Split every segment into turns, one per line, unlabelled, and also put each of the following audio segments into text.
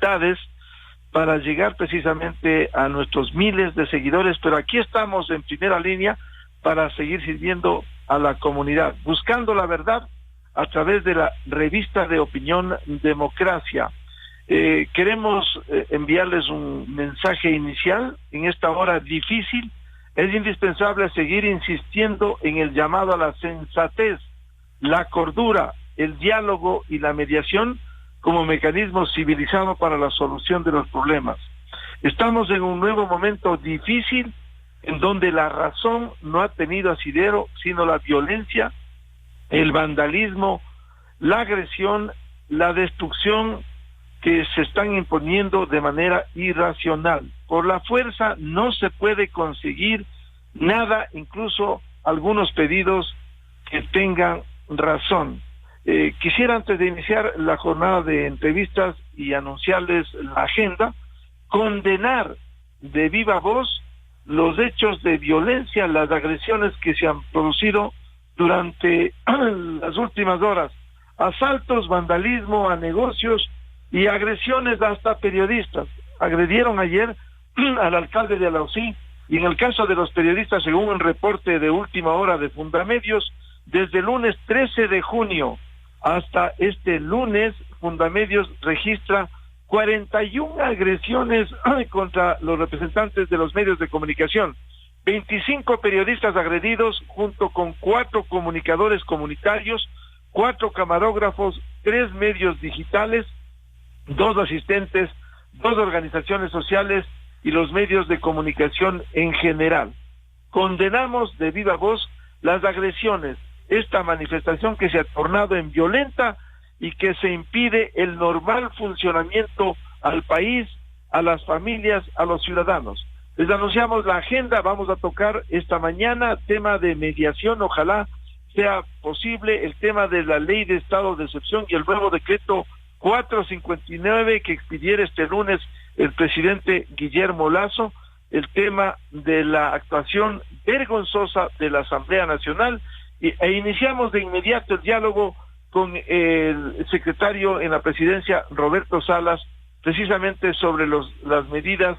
dificultades para llegar precisamente a nuestros miles de seguidores, pero aquí estamos en primera línea para seguir sirviendo a la comunidad, buscando la verdad a través de la revista de opinión Democracia. Queremos enviarles un mensaje inicial en esta hora difícil. Es indispensable seguir insistiendo en el llamado a la sensatez, la cordura, el diálogo y la mediación como mecanismo civilizado para la solución de los problemas. Estamos en un nuevo momento difícil en donde la razón no ha tenido asidero, sino la violencia, el vandalismo, la agresión, la destrucción que se están imponiendo de manera irracional. Por la fuerza no se puede conseguir nada, incluso algunos pedidos que tengan razón. Quisiera, antes de iniciar la jornada de entrevistas y anunciarles la agenda, condenar de viva voz los hechos de violencia, las agresiones que se han producido durante las últimas horas, asaltos, vandalismo a negocios y agresiones hasta periodistas. Agredieron ayer al alcalde de Alausí, y en el caso de los periodistas, según un reporte de última hora de Fundamedios, desde el lunes 13 de junio hasta este lunes, Fundamedios registra 41 agresiones contra los representantes de los medios de comunicación, 25 periodistas agredidos junto con 4 comunicadores comunitarios, 4 camarógrafos, 3 medios digitales, 2 asistentes, 2 organizaciones sociales y los medios de comunicación en general. Condenamos de viva voz las agresiones, esta manifestación que se ha tornado en violenta y que se impide el normal funcionamiento al país, a las familias, a los ciudadanos. Les anunciamos la agenda. Vamos a tocar esta mañana tema de mediación, ojalá sea posible, el tema de la ley de estado de excepción y el nuevo decreto 459 que expidiera este lunes el presidente Guillermo Lasso, el tema de la actuación vergonzosa de la Asamblea Nacional, e iniciamos de inmediato el diálogo con el secretario en la presidencia, Roberto Salas, precisamente sobre las medidas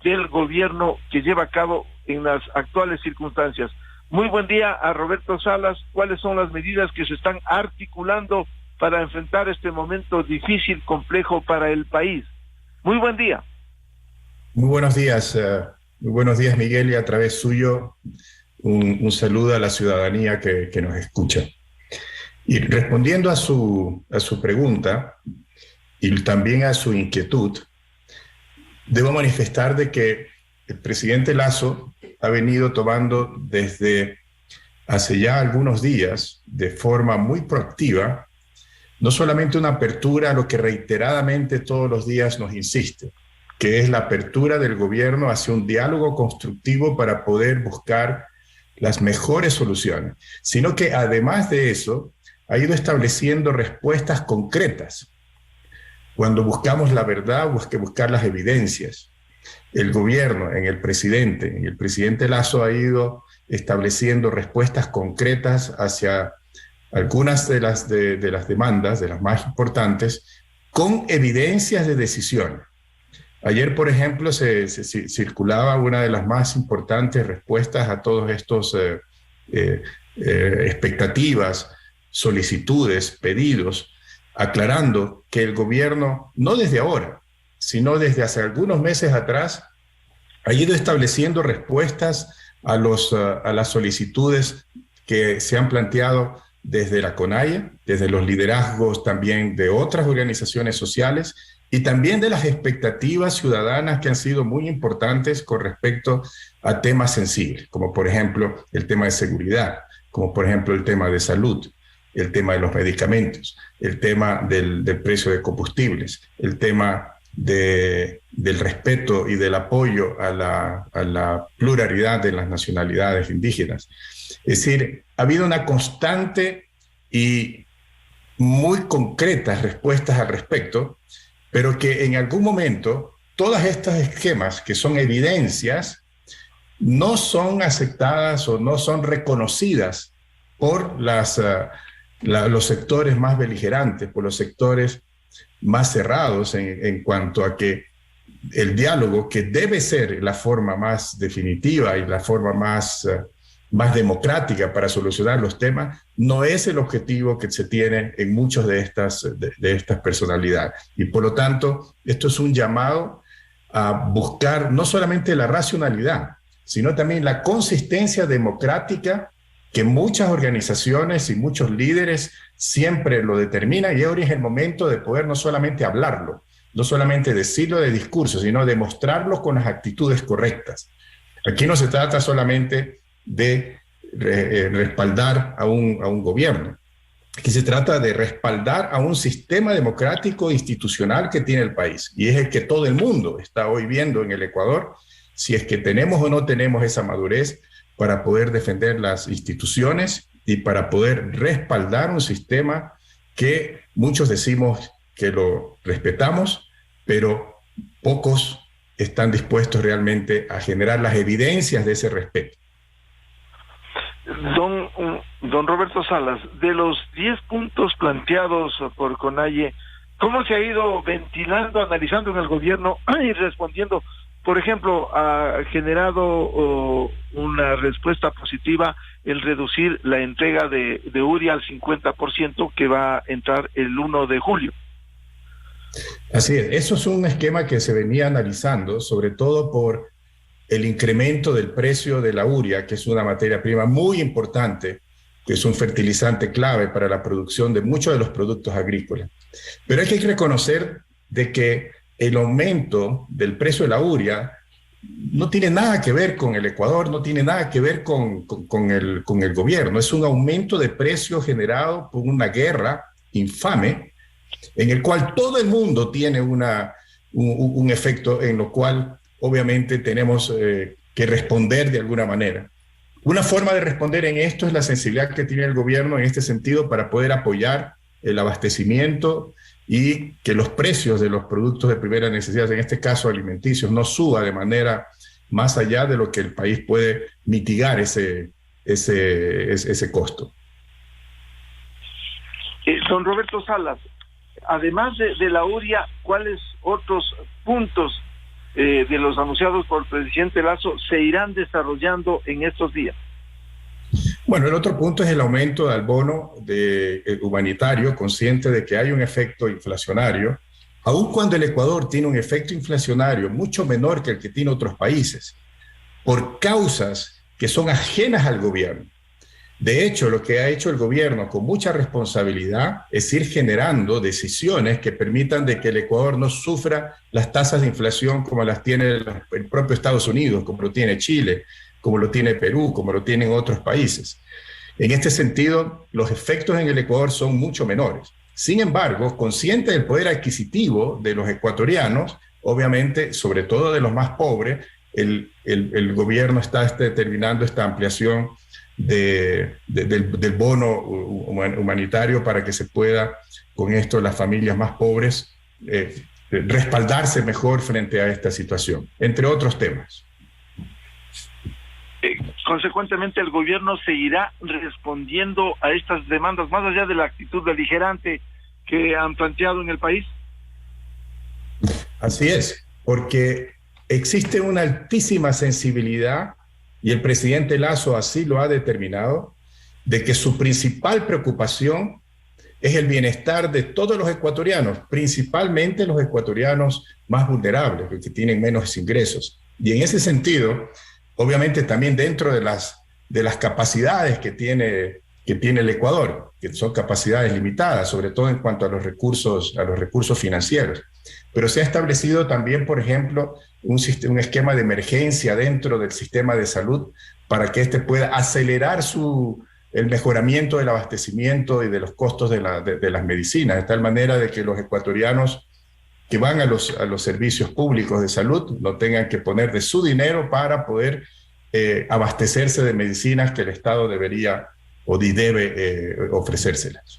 del gobierno que lleva a cabo en las actuales circunstancias. Muy buen día a Roberto Salas. ¿Cuáles son las medidas que se están articulando para enfrentar este momento difícil, complejo para el país? Muy buen día.
Muy buenos días, Miguel, y a través suyo un saludo a la ciudadanía que nos escucha. Y respondiendo a su pregunta y también a su inquietud, debo manifestar de que el presidente Lasso ha venido tomando desde hace ya algunos días, de forma muy proactiva, no solamente una apertura a lo que reiteradamente todos los días nos insiste, que es la apertura del gobierno hacia un diálogo constructivo para poder buscar las mejores soluciones, sino que además de eso ha ido estableciendo respuestas concretas. Cuando buscamos la verdad, hay que buscar las evidencias. El gobierno, en el presidente Lasso ha ido estableciendo respuestas concretas hacia algunas de las demandas, de las más importantes, con evidencias de decisión. Ayer, por ejemplo, se circulaba una de las más importantes respuestas a todos estos expectativas, solicitudes, pedidos, aclarando que el gobierno, no desde ahora, sino desde hace algunos meses atrás, ha ido estableciendo respuestas a las solicitudes que se han planteado desde la CONAIE, desde los liderazgos también de otras organizaciones sociales y también de las expectativas ciudadanas que han sido muy importantes con respecto a temas sensibles, como por ejemplo el tema de seguridad, como por ejemplo el tema de salud, el tema de los medicamentos, el tema del precio de combustibles, el tema del respeto y del apoyo a la pluralidad de las nacionalidades indígenas. Es decir, ha habido una constante y muy concretas respuestas al respecto, pero que en algún momento todas estas esquemas que son evidencias no son aceptadas o no son reconocidas por los sectores más beligerantes, por los sectores más cerrados en cuanto a que el diálogo, que debe ser la forma más definitiva y la forma más democrática para solucionar los temas, no es el objetivo que se tiene en muchas de estas personalidades. Y por lo tanto, esto es un llamado a buscar no solamente la racionalidad, sino también la consistencia democrática que muchas organizaciones y muchos líderes siempre lo determinan, y ahora es el momento de poder no solamente hablarlo, no solamente decirlo de discurso, sino demostrarlo con las actitudes correctas. Aquí no se trata solamente de respaldar a un gobierno. Aquí se trata de respaldar a un sistema democrático institucional que tiene el país, y es el que todo el mundo está hoy viendo en el Ecuador, si es que tenemos o no tenemos esa madurez para poder defender las instituciones y para poder respaldar un sistema que muchos decimos que lo respetamos, pero pocos están dispuestos realmente a generar las evidencias de ese respeto.
Don Roberto Salas, de los 10 puntos planteados por CONAIE, ¿cómo se ha ido ventilando, analizando en el gobierno y respondiendo? Por ejemplo, ha generado una respuesta positiva el reducir la entrega de URI al 50%, que va a entrar el 1 de julio.
Así es, eso es un esquema que se venía analizando, sobre todo por el incremento del precio de la urea, que es una materia prima muy importante, que es un fertilizante clave para la producción de muchos de los productos agrícolas. Pero hay que reconocer de que el aumento del precio de la urea no tiene nada que ver con el Ecuador, no tiene nada que ver con el gobierno. Es un aumento de precio generado por una guerra infame en el cual todo el mundo tiene un efecto en lo cual obviamente tenemos que responder de alguna manera. Una forma de responder en esto es la sensibilidad que tiene el gobierno en este sentido para poder apoyar el abastecimiento y que los precios de los productos de primera necesidad, en este caso alimenticios, no suba de manera más allá de lo que el país puede mitigar ese costo.
Don Roberto Salas, además de la urea, ¿cuáles otros puntos de los anunciados por el presidente Lasso se irán desarrollando en estos días?
Bueno, el otro punto es el aumento del bono humanitario, consciente de que hay un efecto inflacionario, aun cuando el Ecuador tiene un efecto inflacionario mucho menor que el que tiene otros países, por causas que son ajenas al gobierno. De hecho, lo que ha hecho el gobierno con mucha responsabilidad es ir generando decisiones que permitan de que el Ecuador no sufra las tasas de inflación como las tiene el propio Estados Unidos, como lo tiene Chile, como lo tiene Perú, como lo tienen otros países. En este sentido, los efectos en el Ecuador son mucho menores. Sin embargo, consciente del poder adquisitivo de los ecuatorianos, obviamente, sobre todo de los más pobres, el gobierno está determinando esta ampliación del bono humanitario para que se pueda, con esto, las familias más pobres respaldarse mejor frente a esta situación, entre otros temas.
Consecuentemente, el gobierno seguirá respondiendo a estas demandas, más allá de la actitud beligerante que han planteado en el país.
Así es, porque existe una altísima sensibilidad, y el presidente Lasso así lo ha determinado, de que su principal preocupación es el bienestar de todos los ecuatorianos, principalmente los ecuatorianos más vulnerables, los que tienen menos ingresos. Y en ese sentido, obviamente también dentro de las capacidades que tiene el Ecuador, que son capacidades limitadas, sobre todo en cuanto a los recursos financieros. Pero se ha establecido también, por ejemplo, un esquema de emergencia dentro del sistema de salud para que éste pueda acelerar el mejoramiento del abastecimiento y de los costos de las medicinas, de tal manera de que los ecuatorianos que van a los servicios públicos de salud no tengan que poner de su dinero para poder abastecerse de medicinas que el Estado debería o debe ofrecérselas.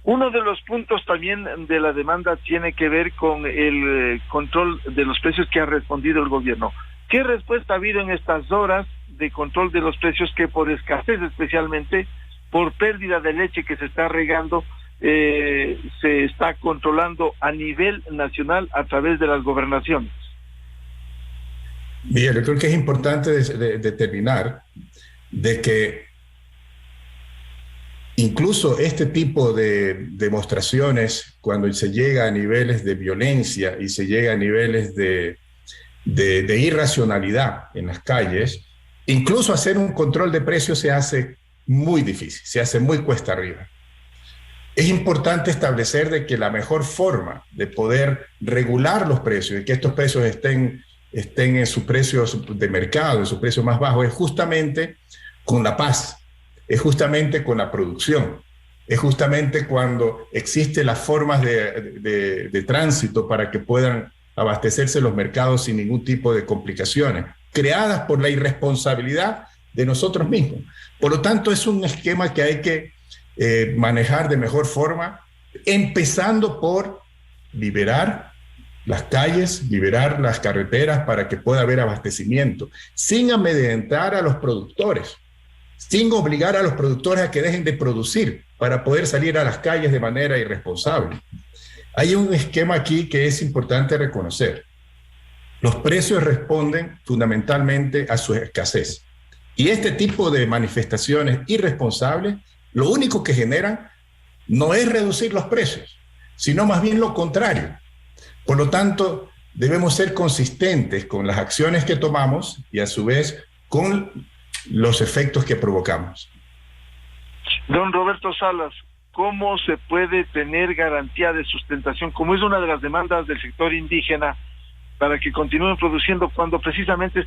Uno de los puntos también de la demanda tiene que ver con el control de los precios que ha respondido el gobierno. ¿Qué respuesta ha habido en estas horas de control de los precios que por escasez, especialmente por pérdida de leche que se está regando, se está controlando a nivel nacional a través de las gobernaciones.
Bien, yo creo que es importante determinar de que incluso este tipo de demostraciones, cuando se llega a niveles de violencia y se llega a niveles de irracionalidad en las calles, incluso hacer un control de precios se hace muy difícil, se hace muy cuesta arriba. Es importante establecer de que la mejor forma de poder regular los precios y que estos precios estén en sus precios de mercado, en sus precios más bajos, es justamente con la paz, es justamente con la producción, es justamente cuando existen las formas de tránsito para que puedan abastecerse los mercados sin ningún tipo de complicaciones, creadas por la irresponsabilidad de nosotros mismos. Por lo tanto, es un esquema que hay que manejar de mejor forma, empezando por liberar las calles, liberar las carreteras para que pueda haber abastecimiento, sin amedrentar a los productores, sin obligar a los productores a que dejen de producir para poder salir a las calles de manera irresponsable. Hay un esquema aquí que es importante reconocer. Los precios responden fundamentalmente a su escasez. Y este tipo de manifestaciones irresponsables, lo único que generan no es reducir los precios, sino más bien lo contrario. Por lo tanto, debemos ser consistentes con las acciones que tomamos y a su vez con los efectos que provocamos.
Don Roberto Salas, ¿cómo se puede tener garantía de sustentación, como es una de las demandas del sector indígena, para que continúen produciendo cuando precisamente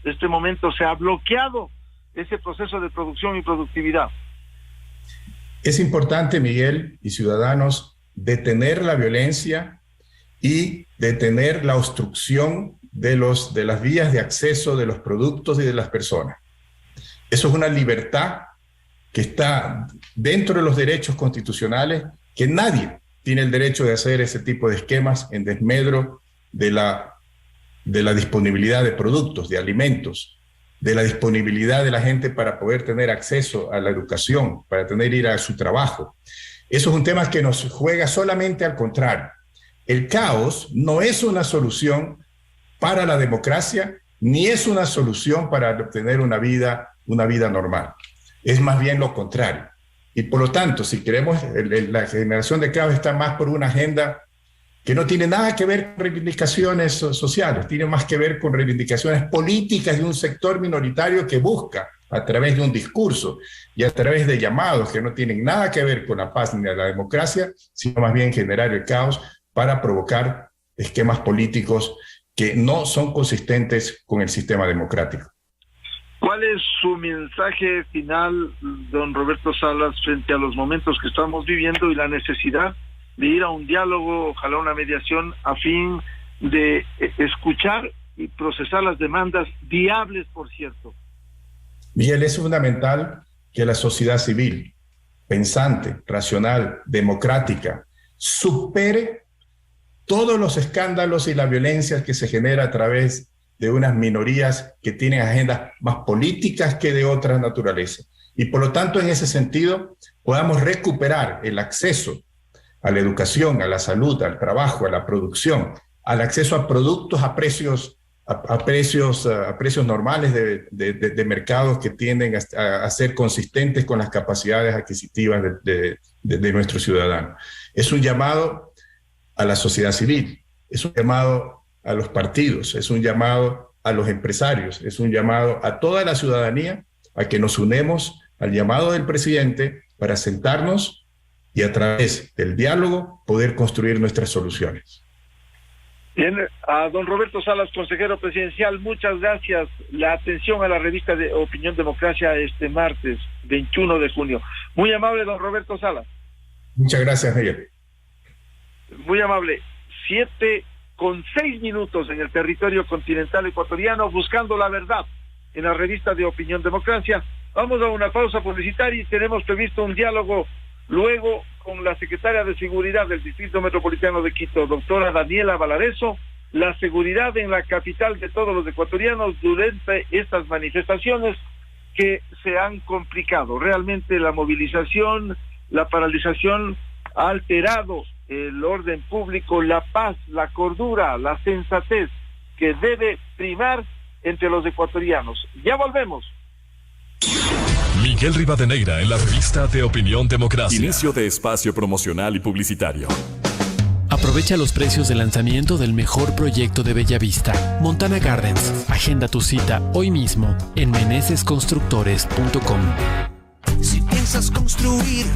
este momento se ha bloqueado ese proceso de producción y productividad?
Es importante, Miguel y ciudadanos, detener la violencia y detener la obstrucción de las vías de acceso de los productos y de las personas. Eso es una libertad que está dentro de los derechos constitucionales, que nadie tiene el derecho de hacer ese tipo de esquemas en desmedro de la disponibilidad de productos, de alimentos, de la disponibilidad de la gente para poder tener acceso a la educación, para ir a su trabajo. Eso es un tema que nos juega solamente al contrario. El caos no es una solución para la democracia, ni es una solución para obtener una vida normal. Es más bien lo contrario. Y por lo tanto, si queremos, la generación de caos está más por una agenda que no tiene nada que ver con reivindicaciones sociales, tiene más que ver con reivindicaciones políticas de un sector minoritario que busca, a través de un discurso y a través de llamados que no tienen nada que ver con la paz ni la democracia, sino más bien generar el caos para provocar esquemas políticos que no son consistentes con el sistema democrático.
¿Cuál es su mensaje final, don Roberto Salas, frente a los momentos que estamos viviendo y la necesidad de ir a un diálogo, ojalá una mediación, a fin de escuchar y procesar las demandas viables, por cierto?
Miguel, es fundamental que la sociedad civil, pensante, racional, democrática, supere todos los escándalos y la violencia que se genera a través de unas minorías que tienen agendas más políticas que de otra naturaleza. Y por lo tanto, en ese sentido, podamos recuperar el acceso a la educación, a la salud, al trabajo, a la producción, al acceso a productos a precios normales de mercados que tienden a ser consistentes con las capacidades adquisitivas de nuestros ciudadanos. Es un llamado a la sociedad civil, es un llamado a los partidos, es un llamado a los empresarios, es un llamado a toda la ciudadanía a que nos unemos al llamado del presidente para sentarnos y a través del diálogo poder construir nuestras soluciones.
Bien, a don Roberto Salas, consejero presidencial, muchas gracias. La atención a la revista de Opinión Democracia este martes 21 de junio. Muy amable, don Roberto Salas.
Muchas gracias, Miguel.
Muy amable. 7:06 en el territorio continental ecuatoriano, buscando la verdad en la revista de Opinión Democracia. Vamos a una pausa publicitaria y tenemos previsto un diálogo luego con la secretaria de Seguridad del Distrito Metropolitano de Quito, doctora Daniela Valareso, la seguridad en la capital de todos los ecuatorianos durante estas manifestaciones que se han complicado. Realmente la movilización, la paralización ha alterado el orden público, la paz, la cordura, la sensatez que debe primar entre los ecuatorianos. Ya volvemos.
Miguel Rivadeneira en la revista de Opinión Democracia.
Inicio de espacio promocional y publicitario.
Aprovecha los precios de lanzamiento del mejor proyecto de Bellavista, Montana Gardens. Agenda tu cita hoy mismo en menesesconstructores.com.
Si piensas construir,